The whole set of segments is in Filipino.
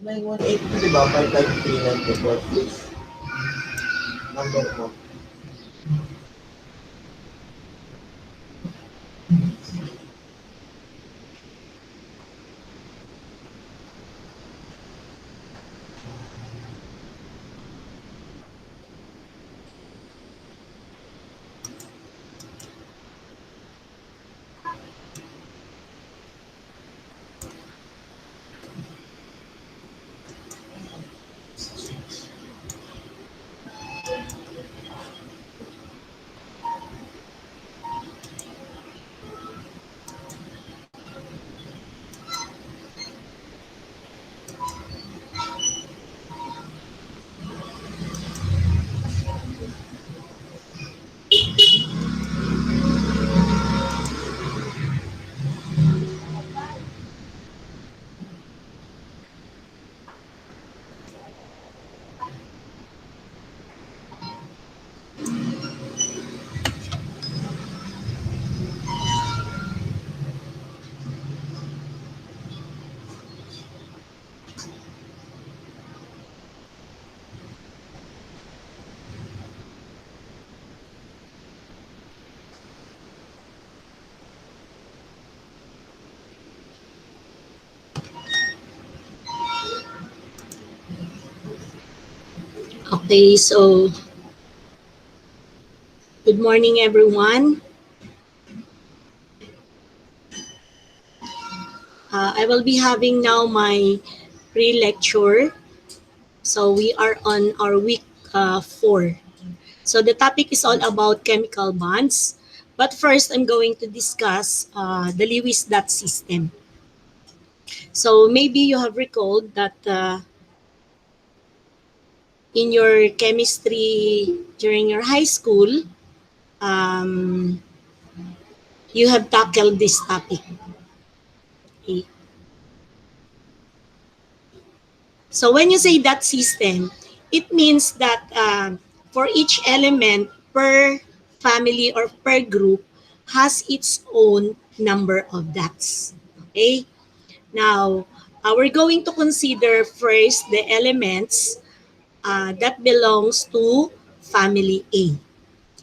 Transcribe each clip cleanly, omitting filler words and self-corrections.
9182, di ba? 5539 number mo. Okay, so good morning, everyone. I will be having now my pre-lecture. So we are on our week 4. So the topic is all about chemical bonds. But first, I'm going to discuss the Lewis dot system. So maybe you have recalled that in your chemistry during your high school, um, you have tackled this topic. Okay. So when you say that system, it means that for each element per family or per group has its own number of dots. Okay? Now, we're going to consider first the elements that belongs to family A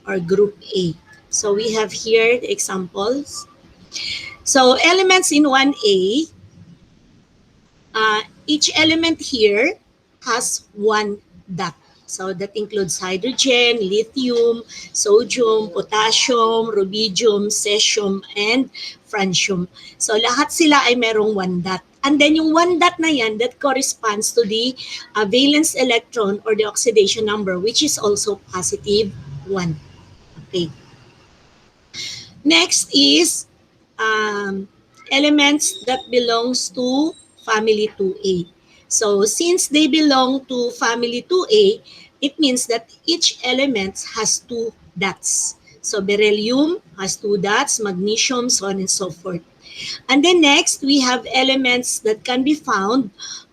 or group A. So we have here the examples. So elements in 1A, each element here has one dot. So that includes hydrogen, lithium, sodium, potassium, rubidium, cesium, and francium. So lahat sila ay merong one dot. And then yung one dot na yan, that corresponds to the valence electron or the oxidation number, which is also positive 1. Okay. Next is elements that belongs to family 2A. So since they belong to family 2A, it means that each element has two dots. So beryllium has two dots, magnesium, so on and so forth. And then next, we have elements that can be found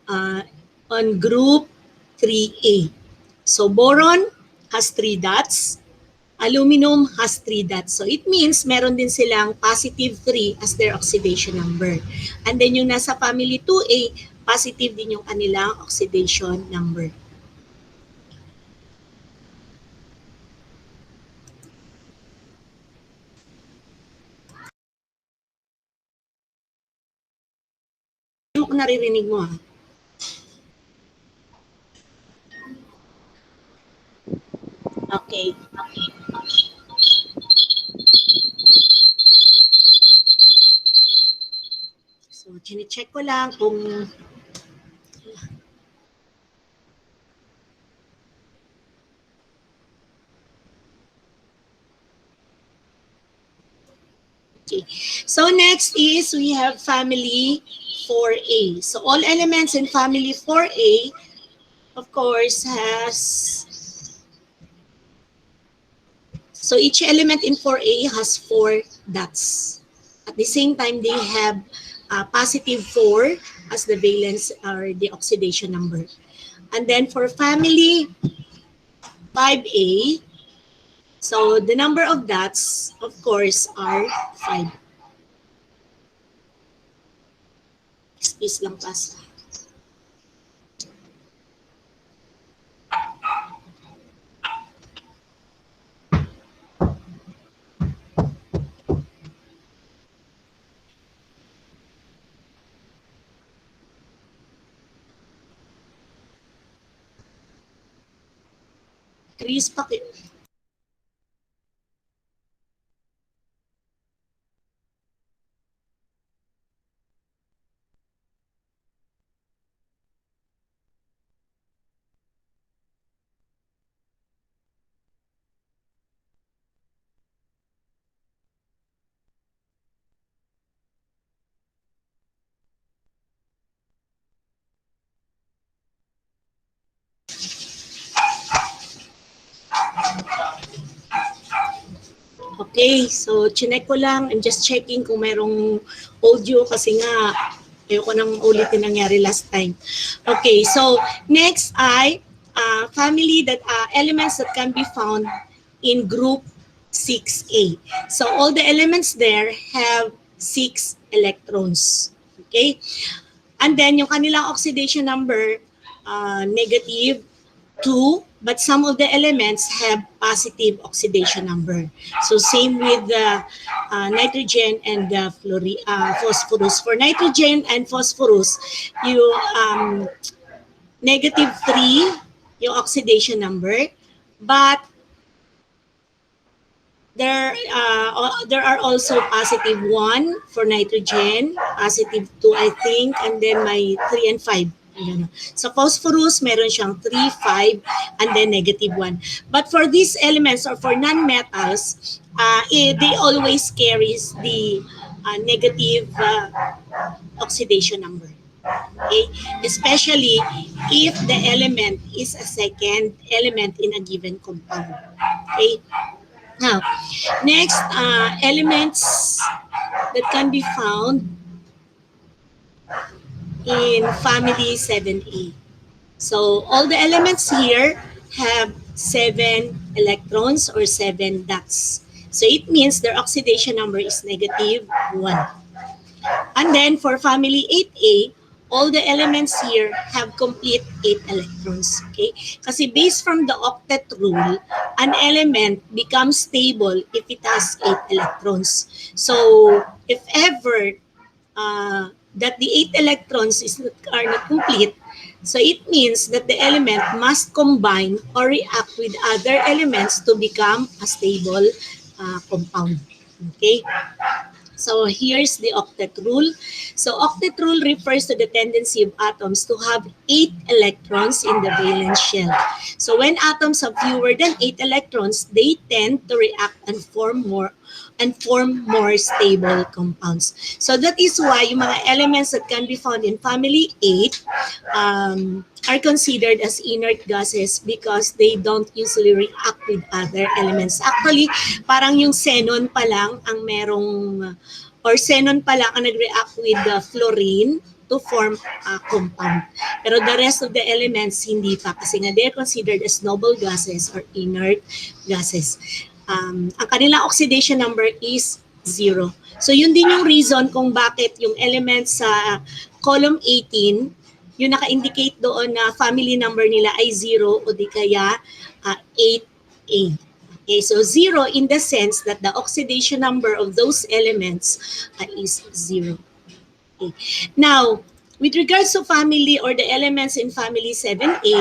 uh, on group 3A. So boron has three dots, aluminum has 3 dots. So it means meron din silang positive 3 as their oxidation number. And then yung nasa family 2A, positive din yung kanilang oxidation number. Ano kung naririnig mo ha? Okay. So, chine-check ko lang kung okay. So next is we have family 4A. So all elements in family 4A, of course, so each element in 4A has 4 dots. At the same time, they have positive 4 as the valence or the oxidation number. And then for family 5A, so the number of dots, of course, are 5. Space lang pasa. Chris, okay, so chinek ko lang. I'm just checking kung merong audio kasi nga ayoko nang ulitin nangyari last time. Okay, so next ay family that elements that can be found in group 6A. So all the elements there have 6 electrons. Okay? And then yung kanilang oxidation number, negative 2, but some of the elements have positive oxidation number. So same with the nitrogen and the phosphorus. For nitrogen and phosphorus, you negative 3 yung oxidation number, but there are also positive 1 for nitrogen, positive 2 I think, and then may 3 and 5. Sa phosphorus, meron siyang 3, 5, and then negative 1. But for these elements or for non-metals, they always carries the negative oxidation number. Okay? Especially if the element is a second element in a given compound. Okay? Now, next, elements that can be found in family 7A. So all the elements here have 7 electrons or 7 dots. So it means their oxidation number is negative 1. And then for family 8A, all the elements here have complete 8 electrons. Okay? Kasi based from the octet rule, an element becomes stable if it has 8 electrons. So if ever that the 8 electrons are not complete, so it means that the element must combine or react with other elements to become a stable compound. Okay? So here's the octet rule. So octet rule refers to the tendency of atoms to have 8 electrons in the valence shell. So when atoms have fewer than 8 electrons, they tend to react and form more stable compounds. So that is why yung mga elements that can be found in family 8 are considered as inert gases because they don't usually react with other elements. Actually, parang yung xenon pa lang ang merong, or xenon pa lang ang nag-react with the fluorine to form a compound. Pero the rest of the elements, hindi pa kasi nga they're considered as noble gases or inert gases. Ang kanilang oxidation number is 0. So yun din yung reason kung bakit yung elements sa column 18, yung naka-indicate doon na family number nila ay 0 o di kaya 8A. Okay, so 0 in the sense that the oxidation number of those elements is 0. Okay. Now, with regards to family or the elements in family 7A,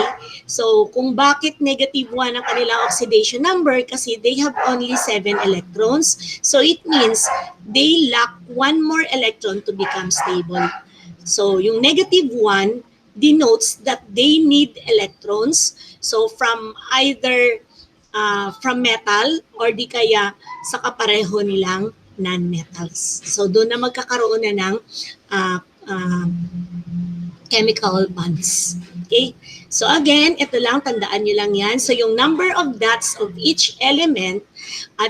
so kung bakit negative 1 ang kanilang oxidation number, kasi they have only 7 electrons. So it means they lack 1 more electron to become stable. So yung negative 1 denotes that they need electrons. So from either from metal or di kaya sa kapareho nilang non-metals. So doon na magkakaroon na ng chemical bonds. Okay? So again, ito lang, tandaan nyo lang yan. So yung number of dots of each element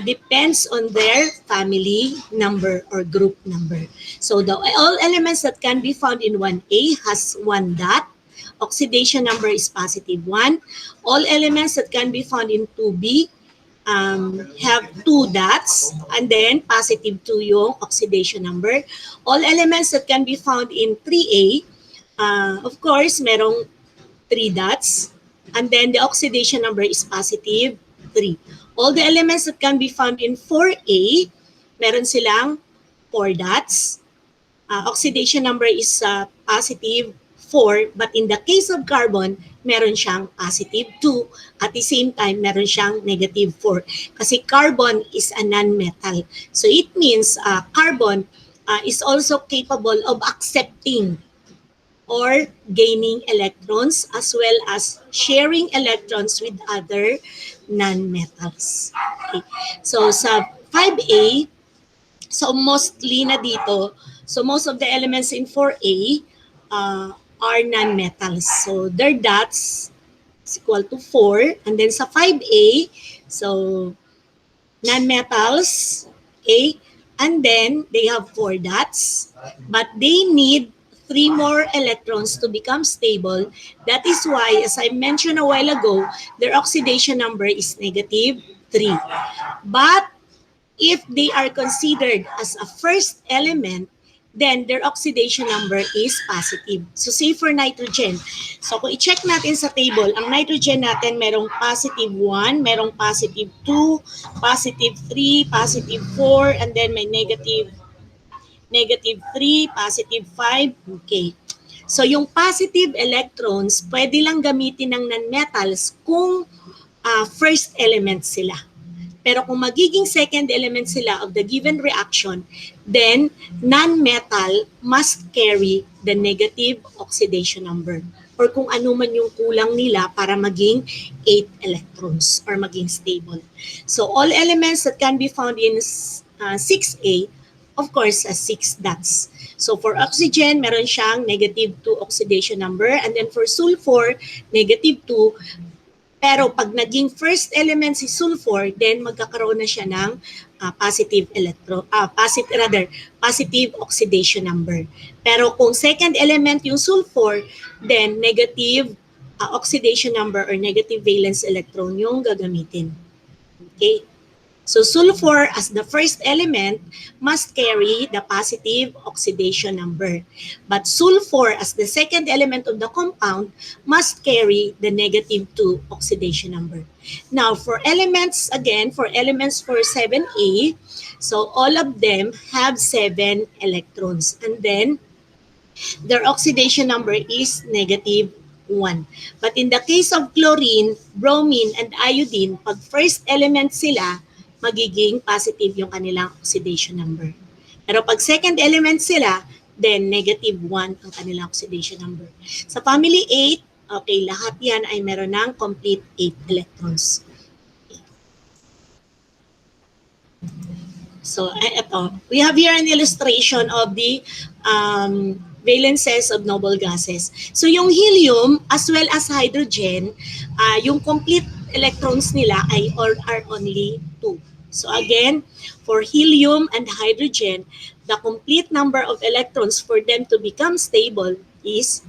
depends on their family number or group number. So all elements that can be found in 1A has 1 dot. Oxidation number is positive 1. All elements that can be found in 2B have 2 dots and then positive 2 yung oxidation number. All elements that can be found in 3A, of course, merong 3 dots and then the oxidation number is positive 3. All the elements that can be found in 4A, meron silang 4 dots. Oxidation number is positive 4, but in the case of carbon, meron siyang positive 2. At the same time, meron siyang negative 4. Kasi carbon is a non-metal. So it means carbon is also capable of accepting or gaining electrons as well as sharing electrons with other non-metals. Okay. So sa 5A, so mostly na dito, so most of the elements in 4A are non-metals. So their dots is equal to 4. And then sa 5A, so non-metals, okay, and then they have 4 dots, but they need 3 more electrons to become stable. That is why, as I mentioned a while ago, their oxidation number is negative 3. But if they are considered as a first element, then their oxidation number is positive. So say for nitrogen, so kung i-check natin sa table, ang nitrogen natin merong positive 1, merong positive 2, positive 3, positive 4, and then may negative 3, positive 5. Okay. So yung positive electrons, pwede lang gamitin ng nonmetals kung first element sila. Pero kung magiging second element sila of the given reaction, then non-metal must carry the negative oxidation number or kung ano man yung kulang nila para maging 8 electrons or maging stable. So all elements that can be found in 6A, of course, has 6 dots. So for oxygen, meron siyang negative 2 oxidation number, and then for sulfur, negative 2. Pero pag naging first element si sulfur, then magkakaroon na siya ng positive oxidation number. Pero kung second element yung sulfur, then negative oxidation number or negative valence electron yung gagamitin. Okay? So sulfur as the first element must carry the positive oxidation number. But sulfur as the second element of the compound must carry the negative 2 oxidation number. Now for elements, again, for elements for 7A, so all of them have 7 electrons. And then their oxidation number is negative 1. But in the case of chlorine, bromine, and iodine, pag first element sila, magiging positive yung kanilang oxidation number. Pero pag second element sila, then negative 1 ang kanilang oxidation number. Sa family 8, okay, lahat yan ay meron ng complete 8 electrons. So, ito. We have here an illustration of the valences of noble gases. So, yung helium as well as hydrogen, yung complete electrons nila ay are only 2. So again, for helium and hydrogen, the complete number of electrons for them to become stable is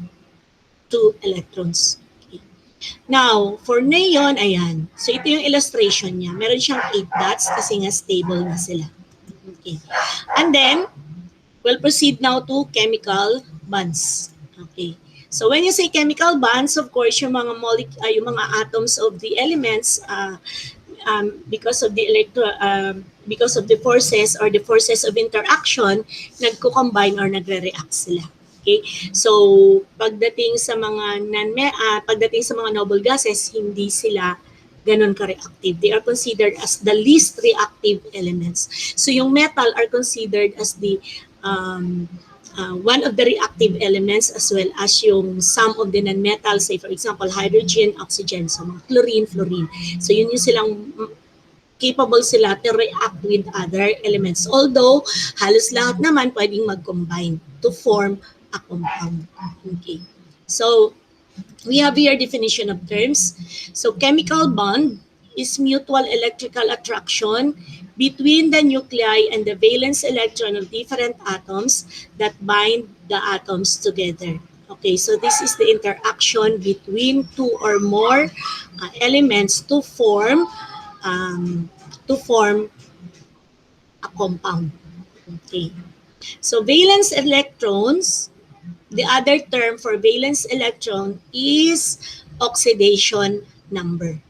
2 electrons. Okay. Now, for neon, ayan. So ito yung illustration niya. Meron siyang 8 dots kasi nga stable na sila. Okay. And then, we'll proceed now to chemical bonds. Okay. So when you say chemical bonds, of course, yung mga yung mga atoms of the elements because of the forces or the forces of interaction, nagko-combine or nagre-react sila. Okay? So pagdating sa mga noble gases, hindi sila ganun ka-reactive. They are considered as the least reactive elements. So yung metal are considered as the one of the reactive elements as well as yung some of the non-metals, say for example, hydrogen, oxygen, so mga chlorine, fluorine. So yun yung silang capable sila to react with other elements. Although, halos lahat naman pwedeng mag-combine to form a compound. Okay. So, we have here definition of terms. So, chemical bond is mutual electrical attraction between the nuclei and the valence electron of different atoms that bind the atoms together. Okay, so this is the interaction between 2 or more elements to form a compound. Okay, so valence electrons, the other term for valence electron is oxidation number.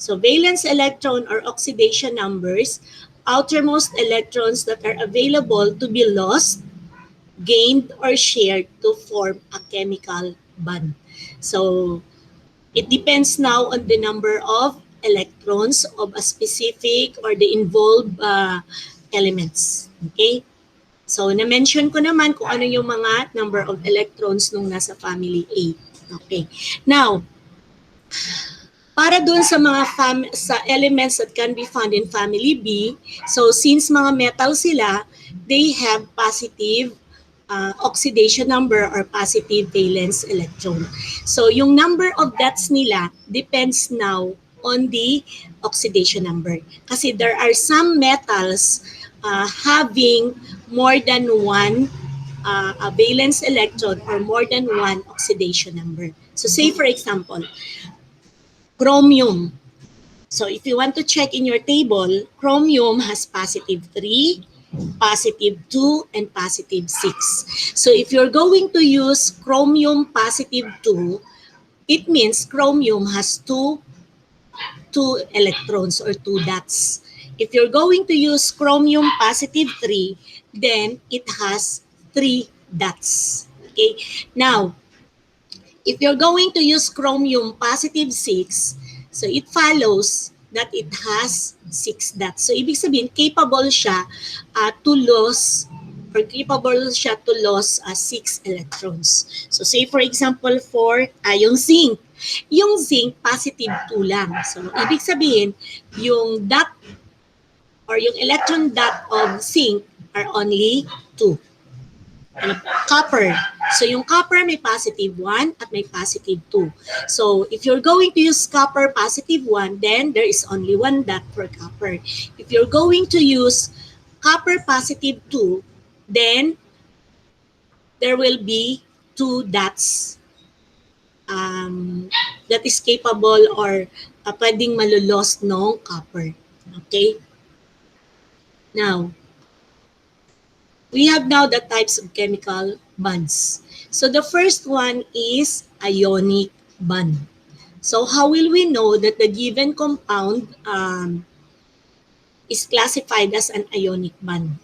So valence electron or oxidation numbers, outermost electrons that are available to be lost, gained, or shared to form a chemical bond. So it depends now on the number of electrons of a specific or the involved elements. Okay? So, na-mention ko naman kung ano yung mga number of electrons nung nasa family A. Okay. Now, para dun sa mga sa elements that can be found in family B, so since mga metal sila, they have positive oxidation number or positive valence electron. So yung number of dots nila depends now on the oxidation number. Kasi there are some metals having more than one valence electron or more than one oxidation number. So say for example, chromium. So if you want to check in your table, chromium has positive 3, positive 2, and positive 6. So if you're going to use chromium positive 2, it means chromium has two electrons or 2 dots. If you're going to use chromium positive 3, then it has 3 dots. Okay. Now, if you're going to use chromium positive 6, so it follows that it has 6 dots. So ibig sabihin, capable siya to lose or capable siya to lose 6 electrons. So say for example for yung zinc. Yung zinc, positive 2 lang. So ibig sabihin, yung dot or yung electron dot of zinc are only 2. Copper. So yung copper may positive 1 at may positive 2. So if you're going to use copper positive 1, then there is only 1 dot for copper. If you're going to use copper positive 2, then there will be 2 dots that is capable or pwedeng malulost ng copper. Okay? Now, we have now the types of chemical bonds. So the first one is ionic bond. So how will we know that the given compound is classified as an ionic bond?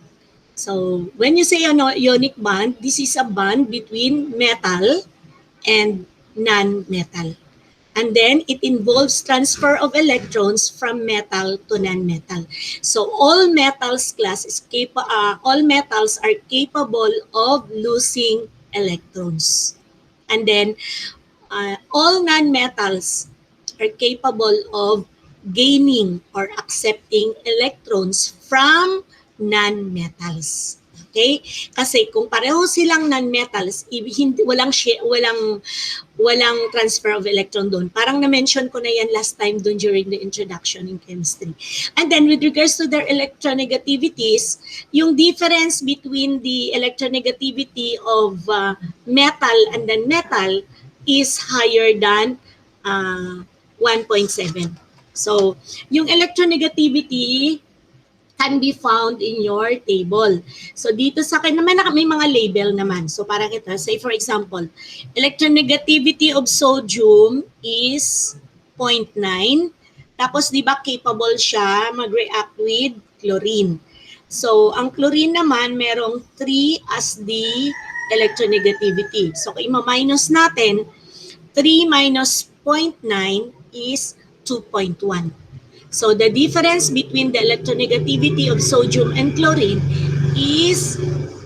So when you say an ionic bond, this is a bond between metal and non-metal. And then it involves transfer of electrons from metal to non-metal. So all metals all metals are capable of losing electrons. And then all non-metals are capable of gaining or accepting electrons from non-metals. Okay? Kasi kung pareho silang non-metals, walang transfer of electron doon. Parang na-mention ko na yan last time doon during the introduction in chemistry. And then with regards to their electronegativities, yung difference between the electronegativity of metal and non-metal is higher than 1.7. So, yung electronegativity can be found in your table. So dito sa akin naman may mga label naman. So parang ito, say for example, electronegativity of sodium is 0.9. Tapos di ba capable siya mag-react with chlorine. So ang chlorine naman merong 3 as the electronegativity. So kung i-minus natin, 3 minus 0.9 is 2.1. So the difference between the electronegativity of sodium and chlorine is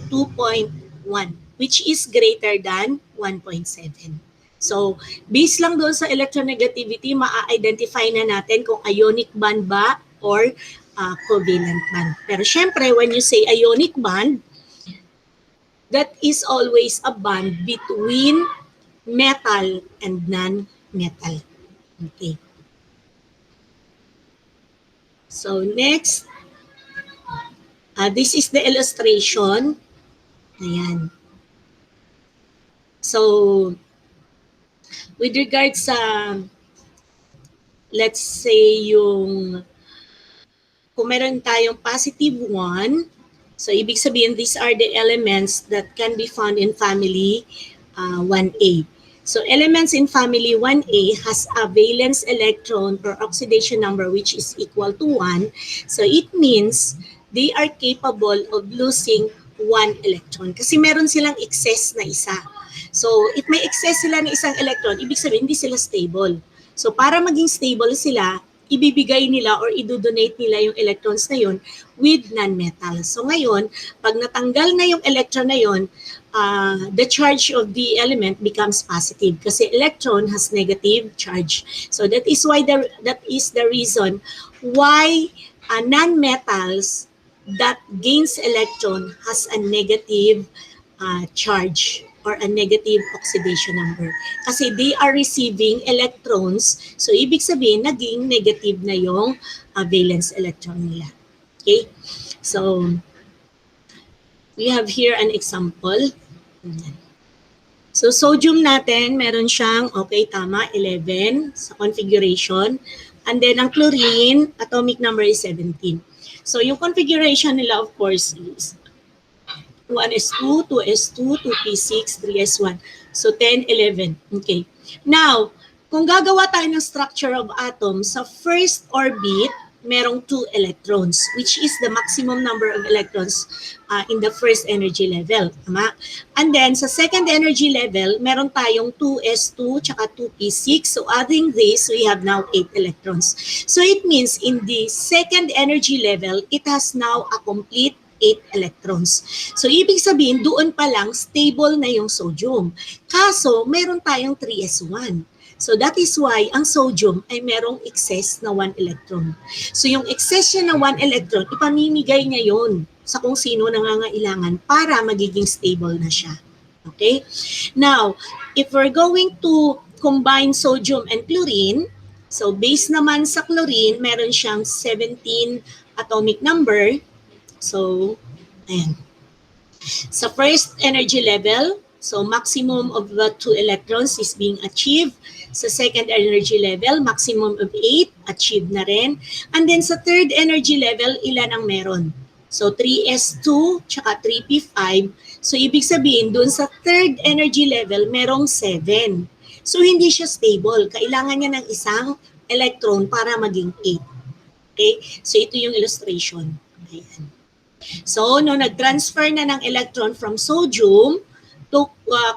2.1, which is greater than 1.7. So based lang doon sa electronegativity, ma-identify na natin kung ionic bond ba or covalent bond. Pero syempre, when you say ionic bond, that is always a bond between metal and non-metal. Okay. So next, this is the illustration. Ayan. So with regards sa, let's say yung, kung meron tayong positive 1, so ibig sabihin these are the elements that can be found in family 1A. So elements in family 1A has a valence electron per oxidation number which is equal to 1. So it means they are capable of losing 1 electron kasi meron silang excess na isa. So, if may excess sila ng isang electron, ibig sabihin hindi sila stable. So, para maging stable sila, ibibigay nila or idodonate nila yung electrons na yun with nonmetals. So, ngayon, pag natanggal na yung electron na yun, the charge of the element becomes positive kasi electron has negative charge. So, that is the reason why nonmetals that gains electron has a negative charge or a negative oxidation number. Kasi they are receiving electrons, so ibig sabihin, naging negative na yung valence electron nila. Okay? So, we have here an example. So, sodium natin, meron siyang, okay, tama, 11 sa configuration. And then, ang chlorine, atomic number is 17. So, yung configuration nila, of course, is 1s2, 2s2, 2p6, 3s1. So, 10, 11. Okay. Now, kung gagawa tayo ng structure of atom, sa first orbit, merong 2 electrons, which is the maximum number of electrons in the first energy level. Tama? And then, sa second energy level, meron tayong 2s2 tsaka 2p6. So, adding this, we have now 8 electrons. So, it means in the second energy level, it has now a complete 8 electrons. So, ibig sabihin, doon pa lang, stable na yung sodium. Kaso, meron tayong 3s1. So, that is why ang sodium ay merong excess na 1 electron. So, yung excess niya na 1 electron, ipamimigay niya yon sa kung sino nangangailangan para magiging stable na siya. Okay? Now, if we're going to combine sodium and chlorine, so base naman sa chlorine, meron siyang 17 atomic number. So, ayan. Sa first energy level, so maximum of 2 electrons is being achieved. Sa second energy level, maximum of 8, achieved na rin. And then sa third energy level, ilan ang meron? So 3s2, tsaka 3p5. So ibig sabihin, dun sa third energy level, merong 7. So hindi siya stable. Kailangan niya ng isang electron para maging 8. Okay? So ito yung illustration. Ayan. So, no, nag-transfer na ng electron from sodium to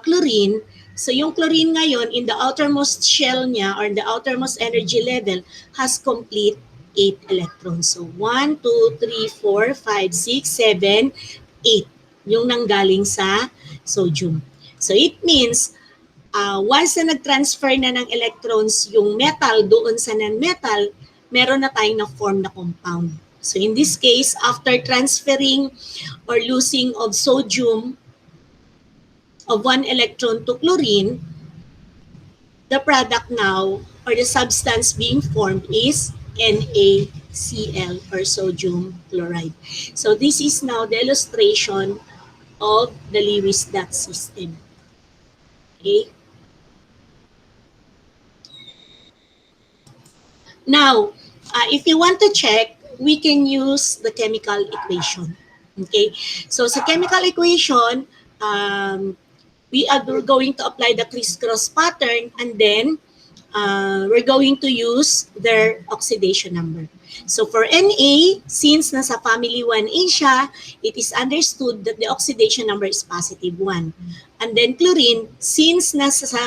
chlorine. So, yung chlorine ngayon, in the outermost shell niya or the outermost energy level, has complete 8 electrons. So, 1, 2, 3, 4, 5, 6, 7, 8. Yung nanggaling sa sodium. So, it means, once na nag-transfer na ng electrons yung metal doon sa non-metal, meron na tayong na-form na compound. So in this case, after transferring or losing of sodium of 1 electron to chlorine, the product now or the substance being formed is NaCl or sodium chloride. So this is now the illustration of the Lewis dot system. Okay. Now, if you want to check, we can use the chemical equation. Okay? So, sa chemical equation, we're going to apply the crisscross pattern and then we're going to use their oxidation number. So, for Na, since nasa family 1A siya, it is understood that the oxidation number is positive 1. And then chlorine, since nasa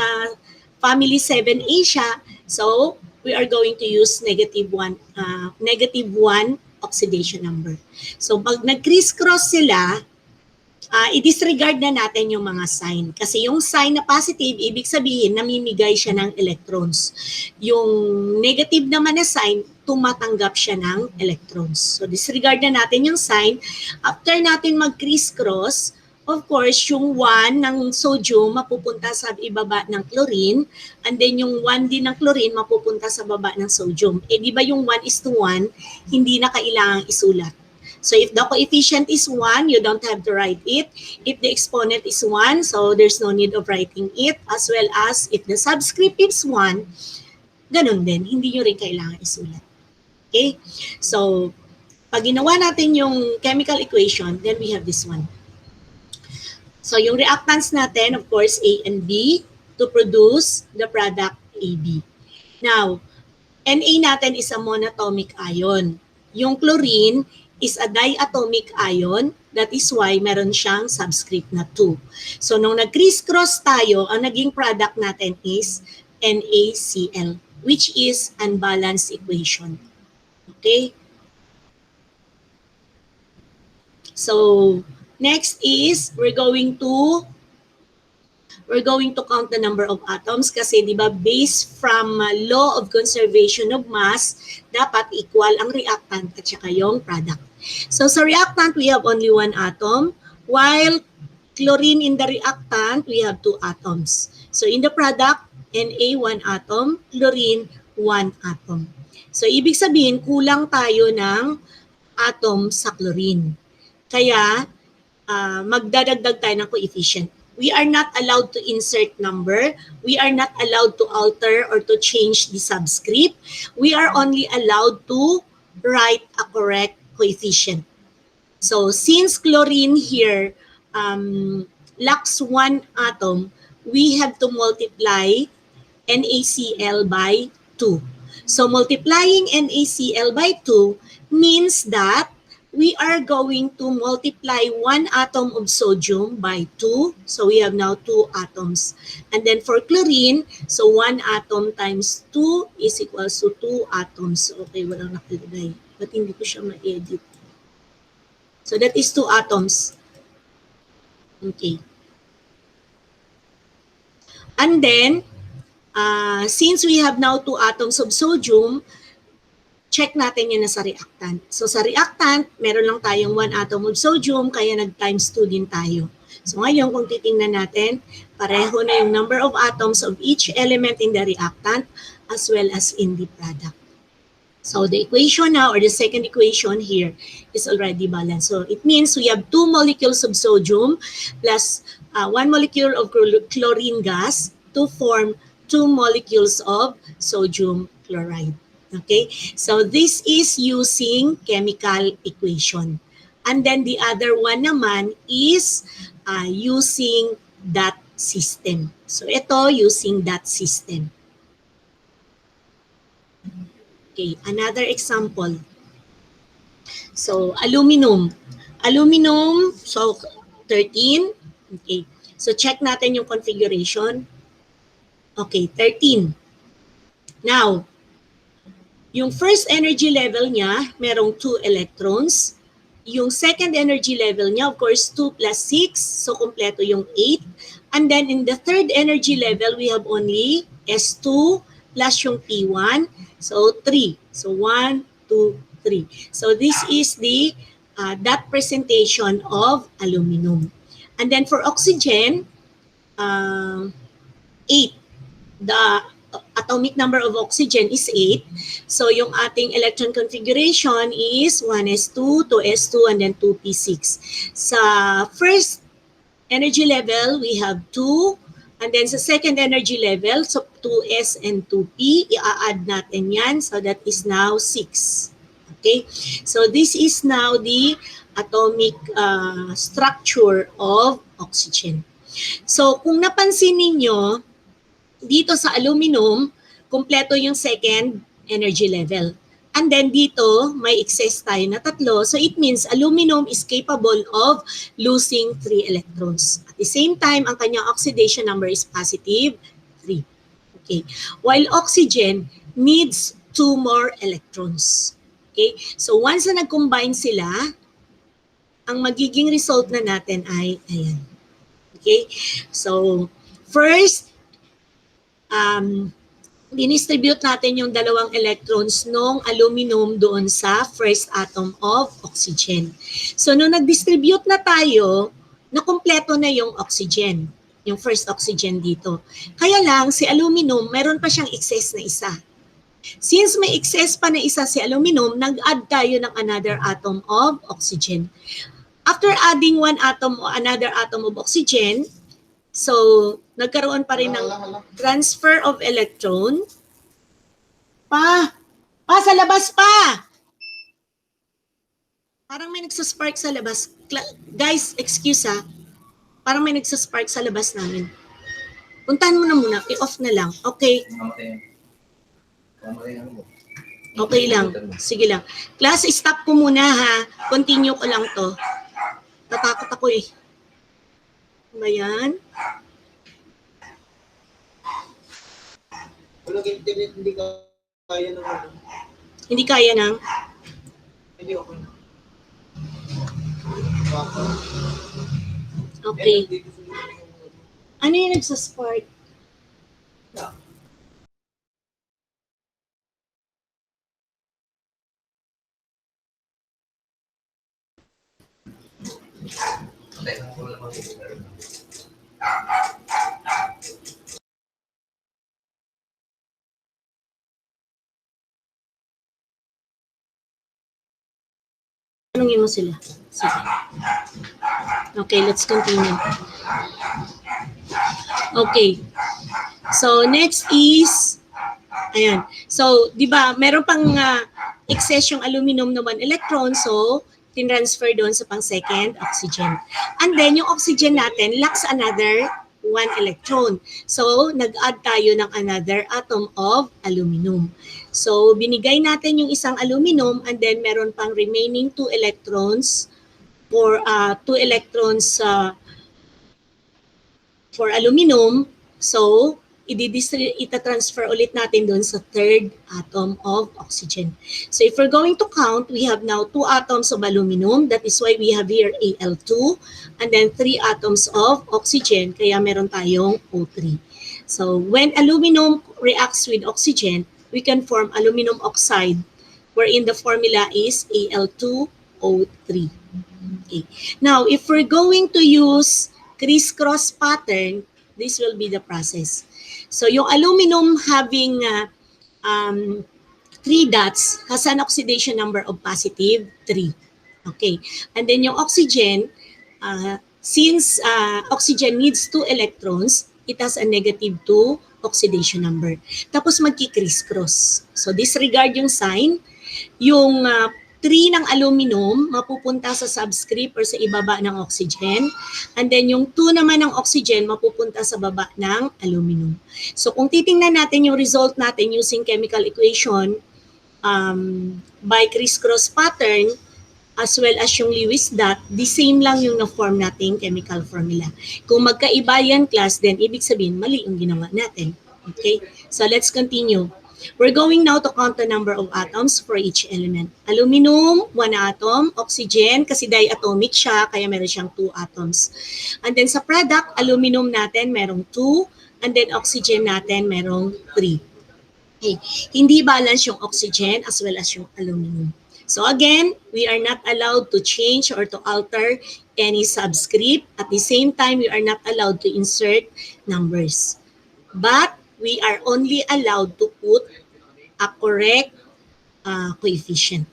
family 7A siya, so we are going to use negative 1 oxidation number. So pag nag-criss-cross sila, i-disregard na natin yung mga sign. Kasi yung sign na positive, ibig sabihin, namimigay siya ng electrons. Yung negative naman na sign, tumatanggap siya ng electrons. So disregard na natin yung sign. After natin mag-criss-cross, of course, yung 1 ng sodium mapupunta sa ibaba ng chlorine, and then yung 1 din ng chlorine mapupunta sa baba ng sodium. Eh di ba yung 1:1, hindi na kailangang isulat. So if the coefficient is 1, you don't have to write it. If the exponent is 1, so there's no need of writing it. As well as if the subscript is 1, ganun din, hindi nyo rin kailangan isulat. Okay? So, pag ginawa natin yung chemical equation, then we have this one. So, yung reactants natin, of course, A and B to produce the product AB. Now, Na natin is a monatomic ion. Yung chlorine is a diatomic ion. That is why meron siyang subscript na 2. So, nung nag-criss-cross tayo, ang naging product natin is NaCl, which is unbalanced equation. Okay? So, next is we're going to count the number of atoms kasi 'di ba based from law of conservation of mass, dapat equal ang reactant at saka yung product. So sa reactant we have only one atom, while chlorine in the reactant we have two atoms. So in the product, Na 1 atom, chlorine 1 atom. So ibig sabihin kulang tayo ng atom sa chlorine. Kaya magdadagdag tayo ng coefficient. We are not allowed to insert number. We are not allowed to alter or to change the subscript. We are only allowed to write a correct coefficient. So since chlorine here lacks one atom, we have to multiply NaCl by 2. So multiplying NaCl by 2 means that we are going to multiply one atom of sodium by 2. So we have now 2 atoms. And then for chlorine, so 1 atom times 2 is equals to 2 atoms. Okay, walang nakalagay. But hindi ko siya ma-edit. So that is 2 atoms. Okay. And then, since we have now 2 atoms of sodium, check natin yun na sa reactant. So sa reactant, meron lang tayong 1 atom of sodium, kaya nag-times 2 din tayo. So ngayon, kung titingnan natin, pareho na yung number of atoms of each element in the reactant as well as in the product. So the equation now, or the second equation here, is already balanced. So it means we have 2 molecules of sodium plus 1 molecule of chlorine gas to form 2 molecules of sodium chloride. Okay, so this is using chemical equation. And then the other one naman is using that system. So ito using that system. Okay, another example. So aluminum. Aluminum, so 13. Okay, so check natin yung configuration. Okay, 13. Now, yung first energy level niya, merong 2 electrons. Yung second energy level niya, of course, 2 plus 6. So, kompleto yung 8. And then, in the third energy level, we have only S2 plus yung P1. So, 3. So, 1, 2, 3. So, this is the that presentation of aluminum. And then, for oxygen, 8. The atomic number of oxygen is 8. So yung ating electron configuration is 1s2, 2s2, and then 2p6. Sa first energy level, we have 2. And then sa second energy level, so 2s and 2p, i-add natin yan. So that is now 6. Okay? So this is now the atomic structure of oxygen. So kung napansin ninyo, dito sa aluminum, kumpleto yung second energy level. And then dito, may excess tayo na 3. So it means aluminum is capable of losing 3 electrons. At the same time, ang kanyang oxidation number is positive 3. Okay. While oxygen needs 2 more electrons. Okay. So once na nag-combine sila, ang magiging result na natin ay ayan. Okay. So first, dinistribute natin yung 2 electrons ng aluminum doon sa first atom of oxygen. So, nung nag-distribute na tayo, nakumpleto na yung oxygen, yung first oxygen dito. Kaya lang, si aluminum, meron pa siyang excess na isa. Since may excess pa na isa si aluminum, nag-add tayo ng another atom of oxygen. After adding one atom or another atom of oxygen, so, nagkaroon pa rin ng transfer of electron. Sa labas pa! Parang may nagsaspark sa labas. Guys, excuse ha. Parang may nagsaspark sa labas namin. Puntahan mo na muna. I-off na lang. Okay. Okay lang. Sige lang. Class, stop ko muna ha. Continue ko lang to. Tatakot ako eh. Ba yan? Walang internet, hindi kaya ng ano. Hindi kaya ng? Hindi okay na. Okay. Ano yung nagsaspark? Tanungin mo sila. Sige. Okay, let's continue. Okay. So, next is, ayan. So, di ba, meron pang excess yung aluminum na 1 electron. So, tinransfer doon sa pang second oxygen. And then, yung oxygen natin lacks another 1 electron. So, nag-add tayo ng another atom of aluminum. So, binigay natin yung isang aluminum and then meron pang remaining 2 electrons for 2 electrons for aluminum. So, ita-transfer ulit natin doon sa third atom of oxygen. So, if we're going to count, we have now 2 atoms of aluminum. That is why we have here Al2 and then 3 atoms of oxygen. Kaya meron tayong O3. So, when aluminum reacts with oxygen, we can form aluminum oxide wherein the formula is Al2O3. Okay. Now, if we're going to use crisscross pattern, this will be the process. So, yung aluminum having 3 dots has an oxidation number of positive 3. Okay. And then yung oxygen, since oxygen needs 2 electrons, it has a negative 2 oxidation number. Tapos magki-crisscross. So, disregard yung sign. Yung 3 ng aluminum mapupunta sa subscript or sa ibaba ng oxygen. And then yung 2 naman ng oxygen mapupunta sa baba ng aluminum. So kung titingnan natin yung result natin using chemical equation by crisscross pattern as well as yung Lewis dot, the same lang yung na-form nating chemical formula. Kung magkaiba yan class, then ibig sabihin mali yung ginawa natin. Okay? So let's continue. We're going now to count the number of atoms for each element. Aluminum, 1 atom. Oxygen, kasi diatomic siya, kaya meron siyang 2 atoms. And then sa product, aluminum natin merong 2. And then oxygen natin merong 3. Okay. Hindi balance yung oxygen as well as yung aluminum. So again, we are not allowed to change or to alter any subscript. At the same time, we are not allowed to insert numbers. But we are only allowed to put a correct coefficient.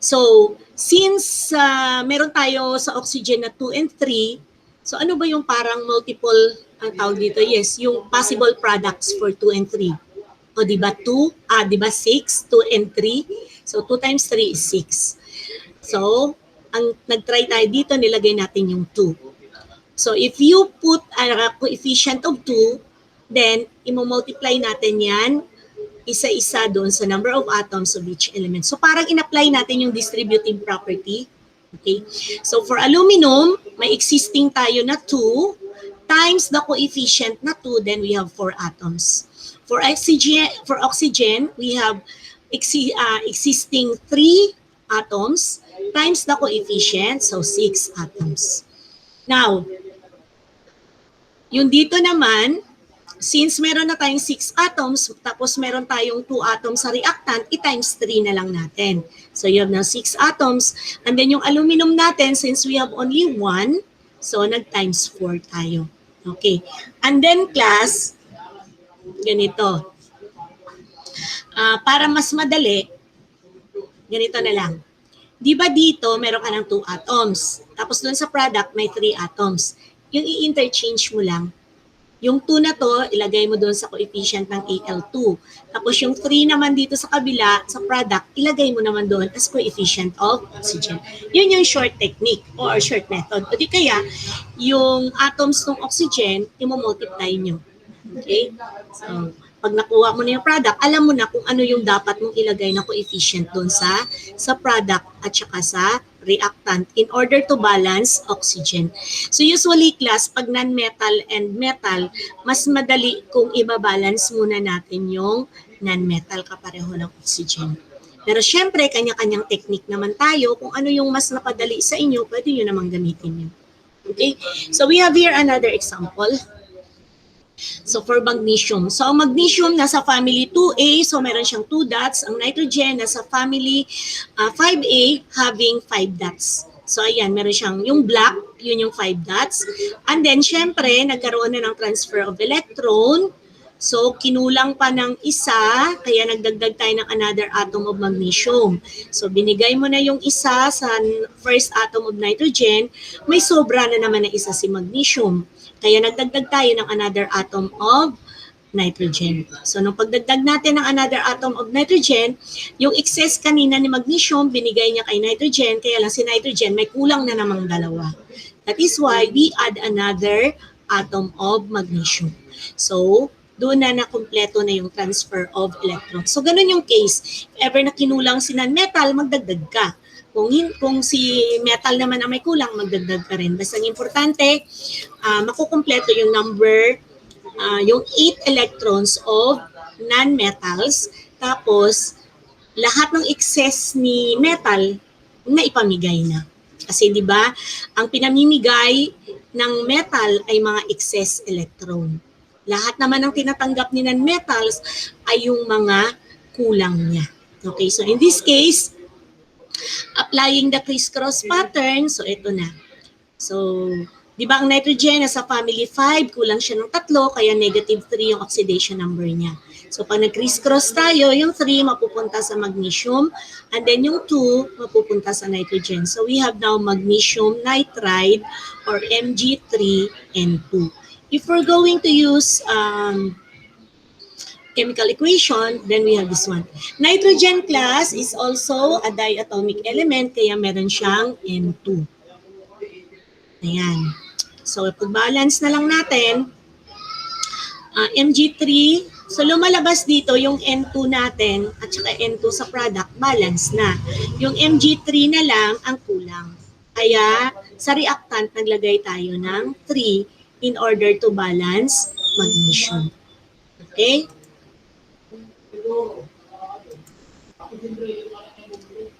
So, since meron tayo sa oxygen na 2 and 3, so ano ba yung parang multiple ang tawag dito? Yes, yung possible products for 2 and 3. O di ba 2, di ba 6, 2 and 3? So 2 times 3 is 6. So, ang nag-try tayo dito, nilagay natin yung 2. So if you put a coefficient of 2, then imo-multiply natin yan isa-isa doon sa number of atoms of each element. So parang in-apply natin yung distributive property. Okay? So for aluminum, may existing tayo na 2 times the coefficient na 2, then we have 4 atoms. For oxygen, we have existing 3 atoms times the coefficient, so 6 atoms. Now, yung dito naman, since meron na tayong 6 atoms, tapos meron tayong 2 atoms sa reactant, i-times 3 na lang natin. So you have now 6 atoms. And then yung aluminum natin, since we have only 1, so nag-times 4 tayo. Okay. And then class, ganito. Para mas madali, ganito na lang. Di ba dito, meron ka ng 2 atoms. Tapos doon sa product, may 3 atoms. Yung i-interchange mo lang. Yung 2 na to, ilagay mo doon sa coefficient ng Al2. Tapos yung 3 naman dito sa kabila, sa product, ilagay mo naman doon as coefficient of oxygen. Yun yung short technique or short method. O di kaya, yung atoms ng oxygen, i-multiply nyo. Okay? So, Pag nakuha mo na yung product, alam mo na kung ano yung dapat mong ilagay na coefficient doon sa product at saka sa reactant in order to balance oxygen. So usually class, pag non-metal and metal, mas madali kung ibabalance muna natin yung non-metal kapareho ng oxygen. Pero syempre, kanya-kanyang technique naman tayo. Kung ano yung mas napadali sa inyo, pwede nyo namang gamitin yun. Okay? So we have here another example. So for magnesium. So ang magnesium nasa family 2A, so meron siyang 2 dots. Ang nitrogen nasa family 5A having 5 dots. So ayan, meron siyang yung black, yun yung 5 dots. And then syempre, nagkaroon na ng transfer of electron. So kinulang pa ng isa, kaya nagdagdag tayo ng another atom of magnesium. So binigay mo na yung isa sa first atom of nitrogen, may sobra na naman na isa si magnesium. Kaya nagdagdag tayo ng another atom of nitrogen. So, nung pagdagdag natin ng another atom of nitrogen, yung excess kanina ni magnesium, binigay niya kay nitrogen, kaya lang si nitrogen may kulang na namang dalawa. That is why we add another atom of magnesium. So, doon na nakumpleto na yung transfer of electrons. So, ganun yung case. If ever na kinulang si non-metal, magdagdag ka. Kung si metal naman ang may kulang, magdagdag ka rin. Basta ang importante, makukumpleto yung number, yung 8 electrons of non-metals. Tapos, lahat ng excess ni metal na ipamigay na. Kasi di ba, ang pinamimigay ng metal ay mga excess electron. Lahat naman ng tinatanggap ni non-metals ay yung mga kulang niya. Okay, so in this case, applying the crisscross pattern, so ito na. So, di ba ang nitrogen nasa family 5, kulang siya ng 3, kaya negative 3 yung oxidation number niya. So, pag nag-crisscross tayo, yung 3 mapupunta sa magnesium, and then yung 2 mapupunta sa nitrogen. So, we have now magnesium nitride or Mg3N2. If we're going to use chemical equation, then we have this one. Nitrogen class is also a diatomic element, kaya meron siyang N2. Ayan. So, pag-balance na lang natin, Mg3, so lumalabas dito yung N2 natin at saka N2 sa product, balance na. Yung Mg3 na lang ang kulang. Kaya, sa reactant, naglagay tayo ng 3 in order to balance magnesium. Okay?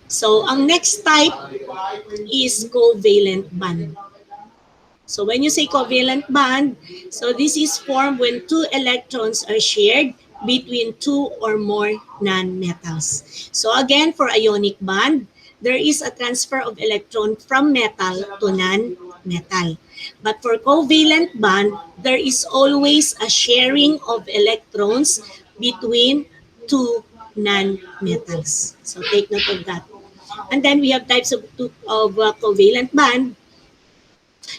So, ang next type is covalent bond. So, when you say covalent bond, so this is formed when 2 electrons are shared between 2 or more non-metals. So, again, for ionic bond, there is a transfer of electron from metal to non-metal. But for covalent bond, there is always a sharing of electrons between 2 non-metals. So take note of that. And then we have types of covalent bond.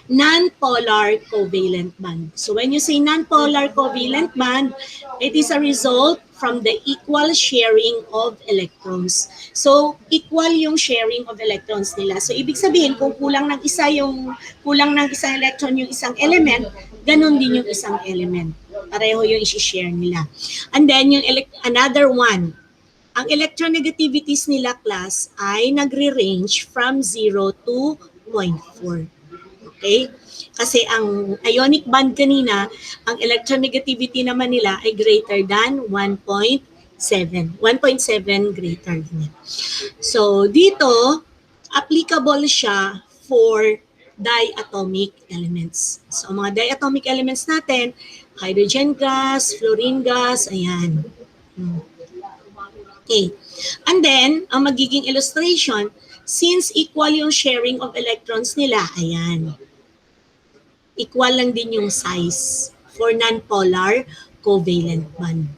Non-polar covalent bond. So when you say non-polar covalent bond, it is a result from the equal sharing of electrons. So equal yung sharing of electrons nila. So ibig sabihin kung kulang ng isang electron yung isang element, ganun din yung isang element. Pareho yung i-share nila. And then yung another one, ang electronegativities nila class ay nagre-range from 0 to 0.4. Okay? Kasi ang ionic bond kanina, ang electronegativity naman nila ay greater than 1.7. 1.7 greater than it. So dito, applicable siya for diatomic elements. So mga diatomic elements natin, hydrogen gas, fluorine gas, ayan. Okay. And then, ang magiging illustration, since equal yung sharing of electrons nila, ayan. Equal lang din yung size for non-polar covalent bond.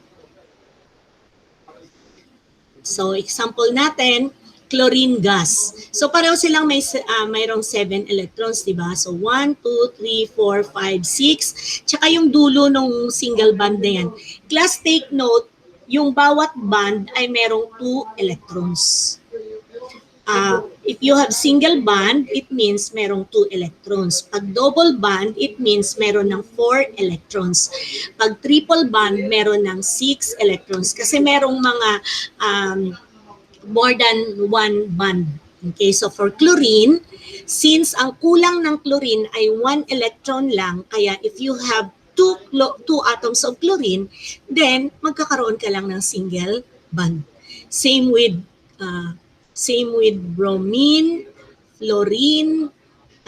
So, example natin, chlorine gas. So, pareho silang mayroong 7 electrons, di ba? So, 1, 2, 3, 4, 5, 6. Tsaka yung dulo ng single bond na yan. Class, take note, yung bawat bond ay merong 2 electrons. If you have single band, it means merong 2 electrons. Pag double band, it means meron ng 4 electrons. Pag triple band, meron ng 6 electrons. Kasi merong mga more than one band. Okay, so for chlorine, since ang kulang ng chlorine ay 1 electron lang, kaya if you have two atoms of chlorine, then magkakaroon ka lang ng single bond. Same with bromine, fluorine,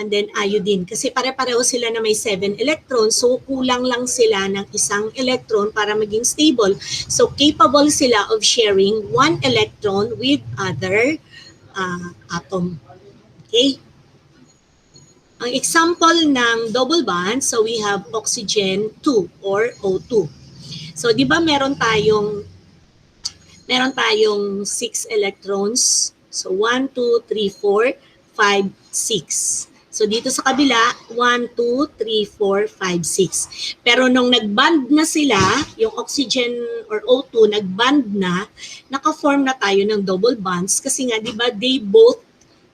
and then iodine. Kasi pare-pareho sila na may 7 electrons, so kulang lang sila ng isang electron para maging stable. So capable sila of sharing 1 electron with other atom. Okay? Ang example ng double bond, so we have oxygen 2 or O2. So di ba meron tayong 6 electrons. So 1, 2, 3, 4, 5, 6. So dito sa kabila, 1, 2, 3, 4, 5, 6. Pero nung nag-band na sila, yung oxygen or O2 nag-band na, naka-form na tayo ng double bonds kasi nga 'di ba they both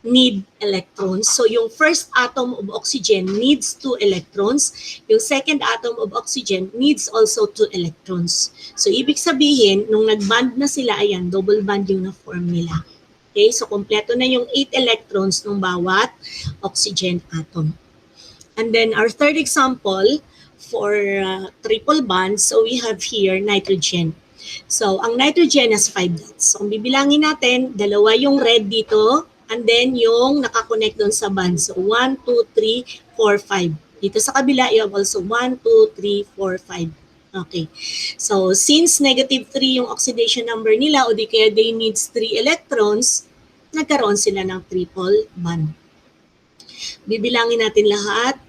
need electrons. So yung first atom of oxygen needs 2 electrons. Yung second atom of oxygen needs also 2 electrons. So ibig sabihin, nung nag-band na sila, ayan, double bond yung na-form nila. Okay, so kompleto na yung 8 electrons ng bawat oxygen atom. And then our third example for triple bond, so we have here nitrogen. So ang nitrogen has 5 dots. So kung bibilangin natin, dalawa yung red dito, and then yung nakakonect doon sa band. So 1, 2, 3, 4, 5. Dito sa kabila, you have also 1, 2, 3, 4, 5. Okay. So since negative 3 yung oxidation number nila, o di kaya they needs 3 electrons, nagkaroon sila ng triple bond. Bibilangin natin lahat.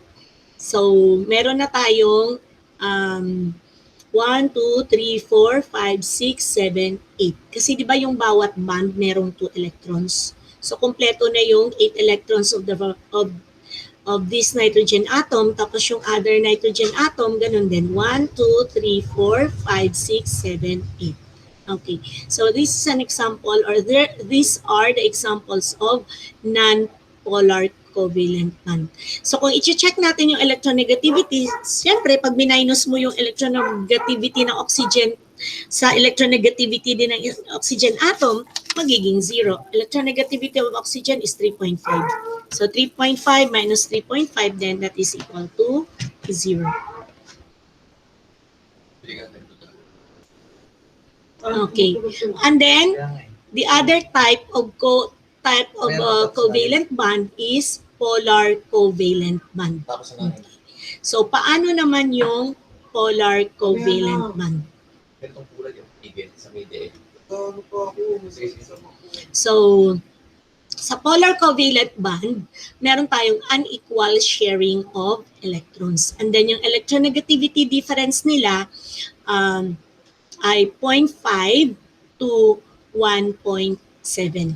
So meron na tayong 1, 2, 3, 4, 5, 6, 7, 8. Kasi di ba yung bawat bond merong 2 electrons. So kompleto na yung 8 electrons of this nitrogen atom, tapos yung other nitrogen atom ganun din. 1, 2, 3, 4, 5, 6, 7, 8. Okay. So this is an example, or these are the examples of non-polar covalent bond. So kung i-check natin yung electronegativity, siyempre pag minus mo yung electronegativity ng oxygen sa electronegativity din ng oxygen atom, magiging 0. Electronegativity of oxygen is 3.5. So 3.5 minus 3.5, then that is equal to 0. Okay. And then the other type of covalent bond is polar covalent bond. Okay. So paano naman yung polar covalent bond? So sa polar covalent bond, meron tayong unequal sharing of electrons. And then yung electronegativity difference nila ay 0.5 to 1.7.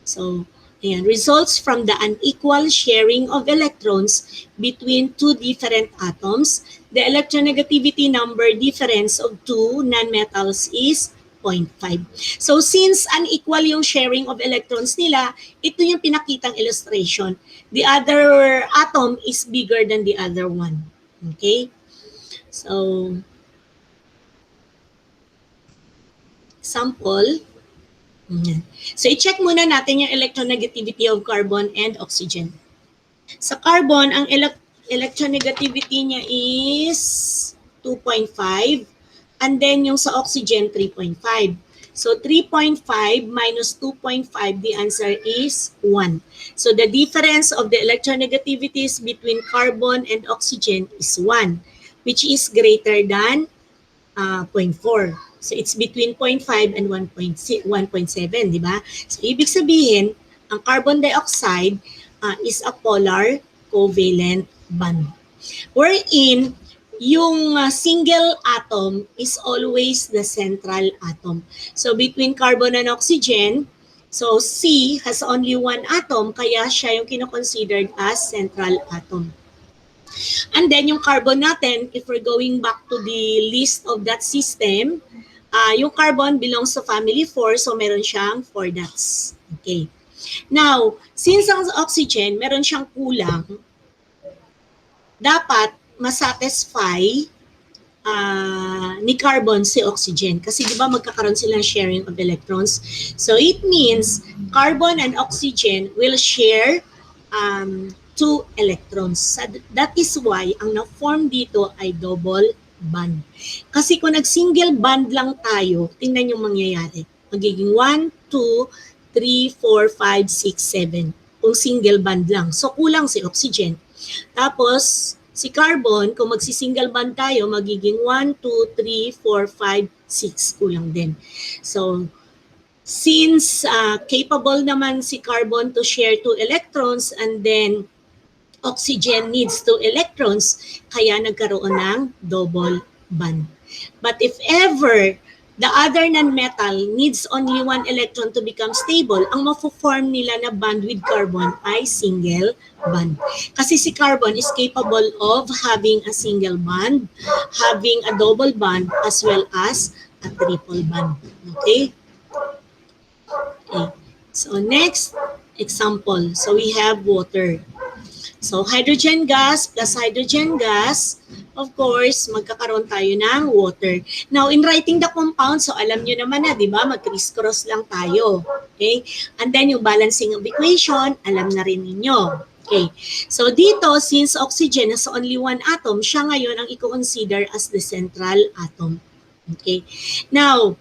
So, ayan, results from the unequal sharing of electrons between two different atoms. The electronegativity number difference of two nonmetals is 0.5. So, since unequal yung sharing of electrons nila, ito yung pinakitang illustration. The other atom is bigger than the other one. Okay? So, sample. So, i-check muna natin yung electronegativity of carbon and oxygen. Sa carbon, ang electronegativity niya is 2.5. And then yung sa oxygen, 3.5. So, 3.5 minus 2.5, the answer is 1. So, the difference of the electronegativities between carbon and oxygen is 1, which is greater than 0.4. So, it's between 0.5 and 1.7, di ba? So, ibig sabihin, ang carbon dioxide is a polar covalent bond. Wherein, yung single atom is always the central atom. So, between carbon and oxygen, so C has only one atom, kaya siya yung kinoconsidered as central atom. And then, yung carbon natin, if we're going back to the list of that system, yung carbon belongs to family 4, so meron siyang 4 dots. Okay. Now, since ang oxygen, meron siyang kulang, dapat masatisfy ni carbon si oxygen. Kasi di ba magkakaroon sila ng sharing of electrons. So it means carbon and oxygen will share 2 electrons. That is why ang na-form dito ay double bond. Kasi kung nag-single bond lang tayo, tingnan yung mangyayari. Magiging 1, 2, 3, 4, 5, 6, 7. Kung single bond lang. So kulang si oxygen. Tapos, si carbon, kung magsi-single bond tayo, magiging 1, 2, 3, 4, 5, 6. Kulang din. So, since capable naman si carbon to share 2 electrons and then oxygen needs 2 electrons, kaya nagkaroon ng double bond. But if ever the other non-metal needs only 1 electron to become stable, ang mafo-form nila na bond with carbon ay single bond. Kasi si carbon is capable of having a single bond, having a double bond, as well as a triple bond. Okay? Okay. So next example. So we have water. So hydrogen gas plus hydrogen gas, of course, magkakaroon tayo ng water. Now, in writing the compound, so alam nyo naman na, di ba, mag-criss-cross lang tayo. Okay? And then yung balancing of equation, alam na rin ninyo. Okay. So dito, since oxygen has only 1 atom, siya ngayon ang i-consider as the central atom. Okay. Now,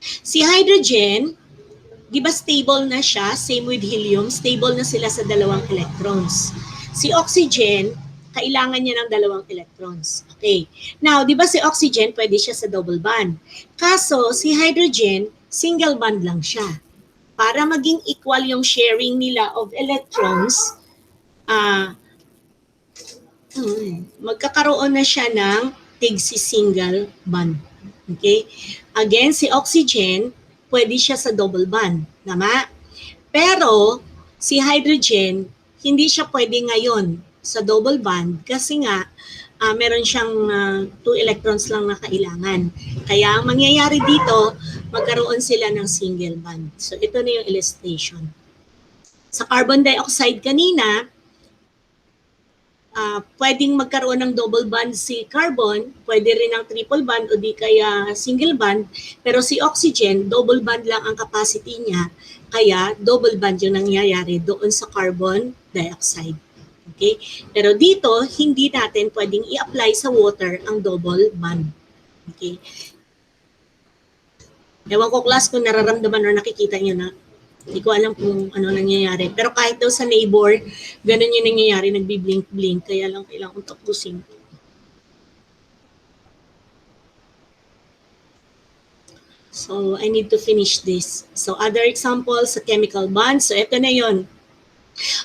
si hydrogen, di ba stable na siya, same with helium, stable na sila sa 2 electrons. Si oxygen, kailangan niya ng 2 electrons. Okay. Now, di ba si oxygen, pwede siya sa double bond. Kaso, si hydrogen, single bond lang siya. Para maging equal yung sharing nila of electrons, magkakaroon na siya ng tig-single bond. Okay? Again, si oxygen, pwede siya sa double bond. Tama? Pero, si hydrogen, hindi siya pwede ngayon sa double bond kasi nga, meron siyang 2 electrons lang na kailangan. Kaya, ang mangyayari dito, magkaroon sila ng single bond. So, ito na yung illustration. Sa carbon dioxide kanina, pwedeng magkaroon ng double bond si carbon, pwede rin ng triple bond o di kaya single bond, pero si oxygen, double bond lang ang capacity niya, kaya double bond yung nangyayari doon sa carbon dioxide. Okay? Pero dito, hindi natin pwedeng i-apply sa water ang double bond. Okay? Ewan ko class kung nararamdaman o nakikita nyo na hindi ko alam kung ano nangyayari. Pero kahit daw sa neighbor, ganun yung nangyayari, nagbi-blink-blink. Kaya lang kailangan kong tapusin. So, I need to finish this. So, other examples sa chemical bonds. So, ito na yon.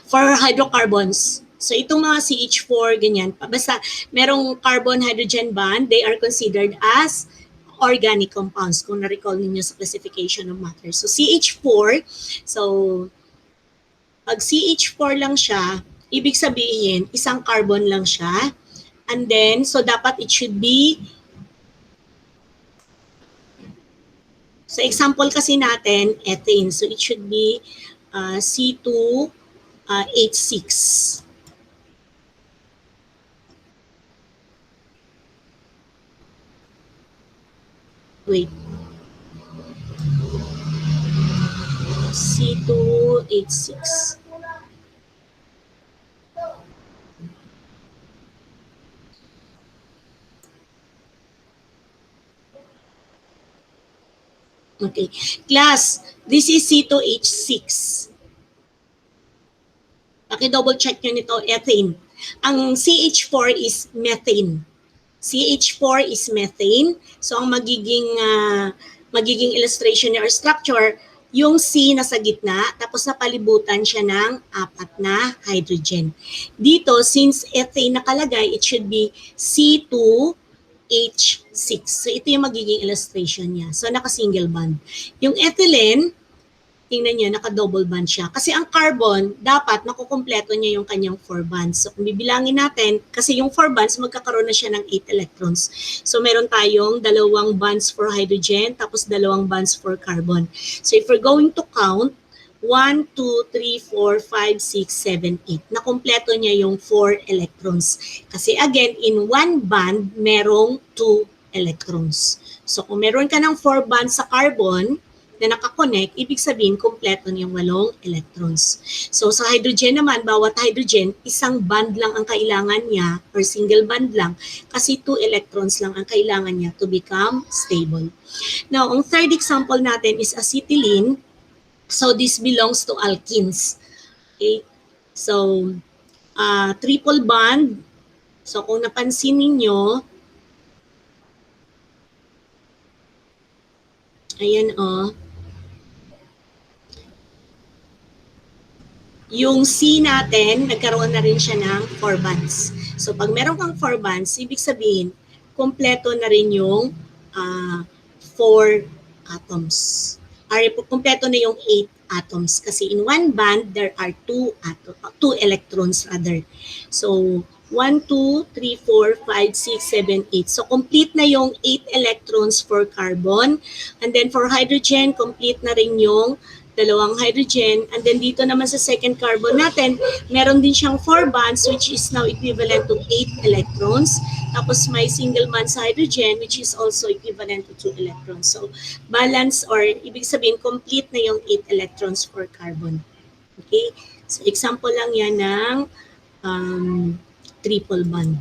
For hydrocarbons. So, itong mga CH4, ganyan. Basta merong carbon-hydrogen bond, they are considered as organic compounds, kung na-recall ninyo sa classification of matter. So, CH4, so, pag CH4 lang siya, ibig sabihin, isang carbon lang siya. And then, so dapat it should be, sa example kasi natin, ethane. So, it should be C2H6. Wait. C2H6. Okay. Class, this is C2H6. Paki-double check nyo nito, ethane. Ang CH4 is methane. CH4 is methane. So, ang magiging illustration or structure, yung C nasa gitna, tapos napalibutan siya ng 4 na hydrogen. Dito, since ethane nakalagay, it should be C2H6. So, ito yung magiging illustration niya. So, naka-single bond. Yung ethylene, tingnan nyo, naka-double bond siya. Kasi ang carbon, dapat makukumpleto niya yung kanyang 4 bonds. So, kung bibilangin natin, kasi yung 4 bonds, magkakaroon na siya ng 8 electrons. So, meron tayong 2 bonds for hydrogen, tapos 2 bonds for carbon. So, if we're going to count, 1, 2, 3, 4, 5, 6, 7, 8. Nakompleto niya yung 4 electrons. Kasi again, in one band, merong 2 electrons. So kung meron ka ng 4 bonds sa carbon na nakakonect, ibig sabihin, kompleto niyang 8 electrons. So sa hydrogen naman, bawat hydrogen, isang band lang ang kailangan niya or single band lang kasi 2 electrons lang ang kailangan niya to become stable. Now, ang third example natin is acetylene. So this belongs to alkenes. Okay? So, triple bond. So kung napansin ninyo, ayan yung C natin, nagkaroon na rin siya ng 4 bonds. So pag meron kang 4 bonds, ibig sabihin, kompleto na rin yung 4 atoms. Kompleto na yung 8 atoms. Kasi in one band, there are 2 electrons rather. So 1, 2, 3, 4, 5, 6, 7, 8. So complete na yung 8 electrons for carbon. And then for hydrogen, complete na rin yung dalawang hydrogen. And then dito naman sa second carbon natin, meron din siyang 4 bonds which is now equivalent to 8 electrons. Tapos may single bond sa hydrogen which is also equivalent to 2 electrons. So balance or ibig sabihin complete na yung 8 electrons for carbon. Okay? So example lang yan ng triple bond.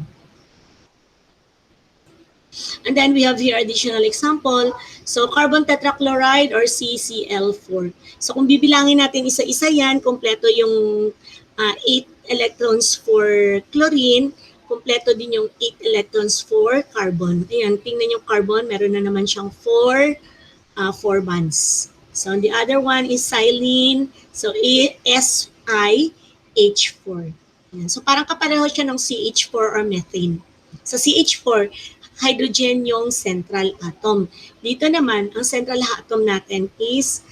And then we have here additional example. So carbon tetrachloride or CCl4. So kung bibilangin natin isa-isa yan, kompleto yung 8 electrons for chlorine, kompleto din yung 8 electrons for carbon. Ayan, tingnan yung carbon, meron na naman siyang 4 bonds. So the other one is silane, so SiH4. Ayan. So parang kapareho siya ng CH4 or methane. Sa CH4, hydrogen yung central atom. Dito naman, ang central atom natin is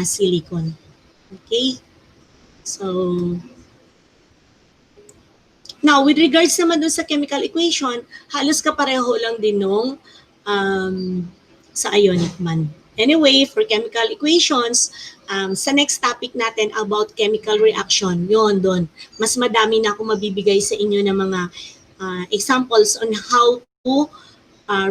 silicon. Okay? So, now, with regards naman dun sa chemical equation, halos kapareho lang din nung sa ionic bond. Anyway, for chemical equations, sa next topic natin about chemical reaction, yun doon. Mas madami na ako mabibigay sa inyo ng mga examples on how to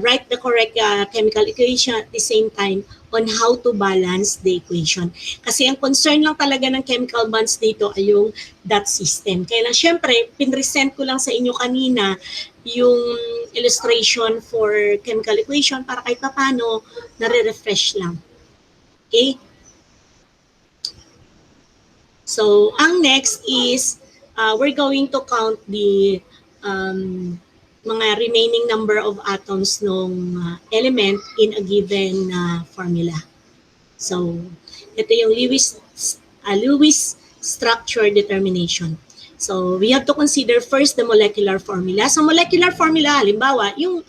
write the correct chemical equation at the same time on how to balance the equation. Kasi ang concern lang talaga ng chemical bonds dito ay yung dot system. Kaya lang syempre, pinresent ko lang sa inyo kanina yung illustration for chemical equation para kahit paano nare-refresh lang. Okay? So, ang next is we're going to count the mga remaining number of atoms ng element in a given formula. So, ito yung Lewis structure determination. So, we have to consider first the molecular formula. So, molecular formula, halimbawa, yung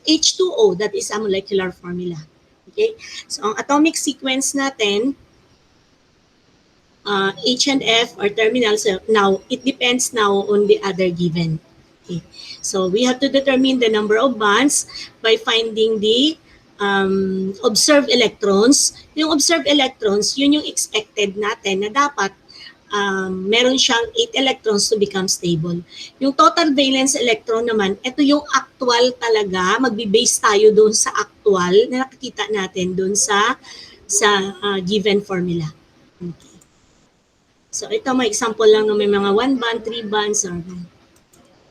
H2O, that is a molecular formula. Okay? So, ang atomic sequence natin, H and F are terminals. So, now, it depends now on the other given. Okay. So we have to determine the number of bonds by finding the observed electrons. Yung observed electrons, yun yung expected natin na dapat meron siyang 8 electrons to become stable. Yung total valence electron naman, ito yung actual talaga, magbe-base tayo doon sa actual na nakikita natin doon sa given formula. Okay. So ito may example lang ng may mga 1 bond, 3 bonds, or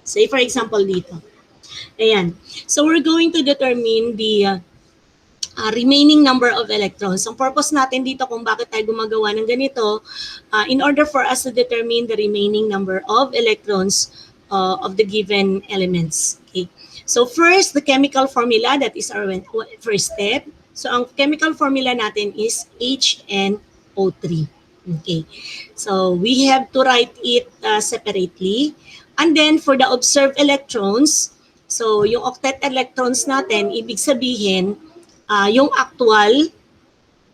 say for example dito. Ayan. So we're going to determine the remaining number of electrons. Ang purpose natin dito kung bakit tayo gumagawa ng ganito, in order for us to determine the remaining number of electrons of the given elements. Okay. So first, the chemical formula, that is our first step. So ang chemical formula natin is HNO3. Okay. So we have to write it separately. And then for the observed electrons, so yung octet electrons natin, ibig sabihin, yung actual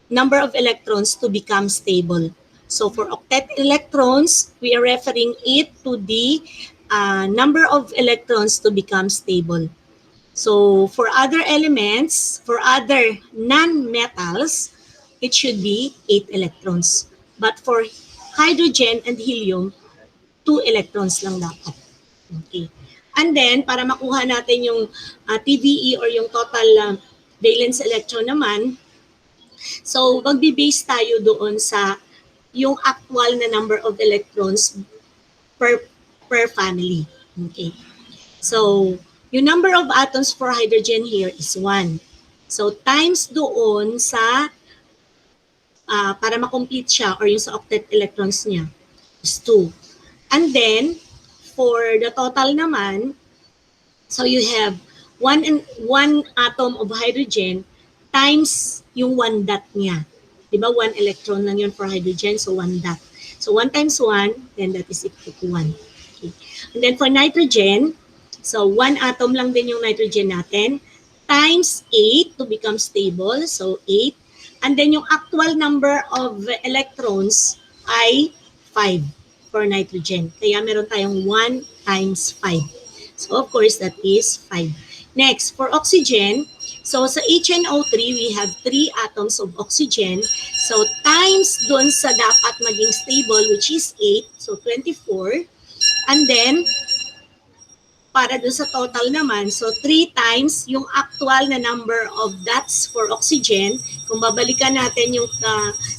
number of electrons to become stable. So for octet electrons, we are referring it to the number of electrons to become stable. So for other elements, for other non-metals, it should be 8 electrons. But for hydrogen and helium, 2 electrons lang dapat. Okay. And then, para makuha natin yung TVE or yung total valence electron naman, so magbe-base tayo doon sa yung actual na number of electrons per family. Okay. So, yung number of atoms for hydrogen here is 1. So, times doon sa, para makomplete siya or yung sa octet electrons niya is 2. And then, for the total naman, so you have one atom of hydrogen times yung 1 dot niya. Diba? 1 electron lang yun for hydrogen, so 1 dot. So 1 times 1, then that is equal to 1. Okay. And then for nitrogen, so 1 atom lang din yung nitrogen natin, times 8 to become stable, so 8. And then yung actual number of electrons ay 5 for nitrogen. Kaya meron tayong 1 times 5. So of course, that is 5. Next, for oxygen, so sa HNO3, we have 3 atoms of oxygen. So times dun sa dapat maging stable, which is 8, so 24. And then, para dun sa total naman, so 3 times yung actual na number of dots for oxygen. Kung babalikan natin yung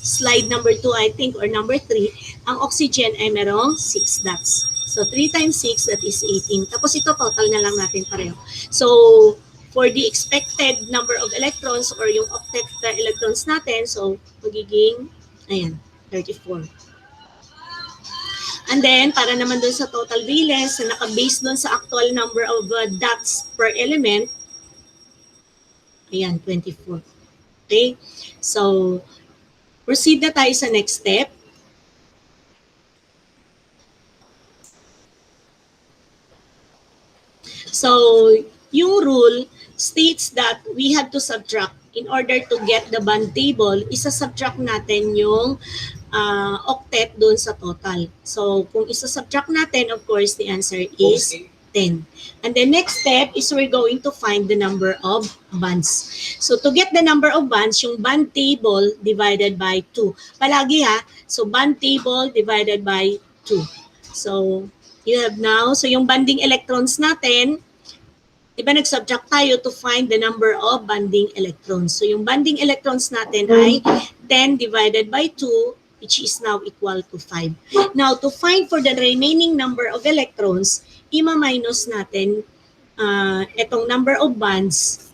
slide number 2, I think, or number 3, ang oxygen ay merong 6 dots. So 3 times 6, that is 18. Tapos ito, total na lang natin pareho. So, for the expected number of electrons or yung octet electrons natin, so magiging, ayan, 34. And then, para naman dun sa total valence na naka-base dun sa actual number of dots per element, ayan, 24. Okay? So, proceed na tayo sa next step. So, yung rule states that we have to subtract in order to get the bond table, isa-subtract natin yung octet doon sa total. So, kung isa-subtract natin, of course, the answer is 10. And the next step is we're going to find the number of bonds. So, to get the number of bonds, yung bond table divided by 2. Palagi ha, so bond table divided by 2. So, you have now, so yung bonding electrons natin, diba nag-subtract tayo to find the number of bonding electrons. So yung bonding electrons natin ay 10 divided by 2, which is now equal to 5. Now, to find for the remaining number of electrons, ima-minus natin itong number of bonds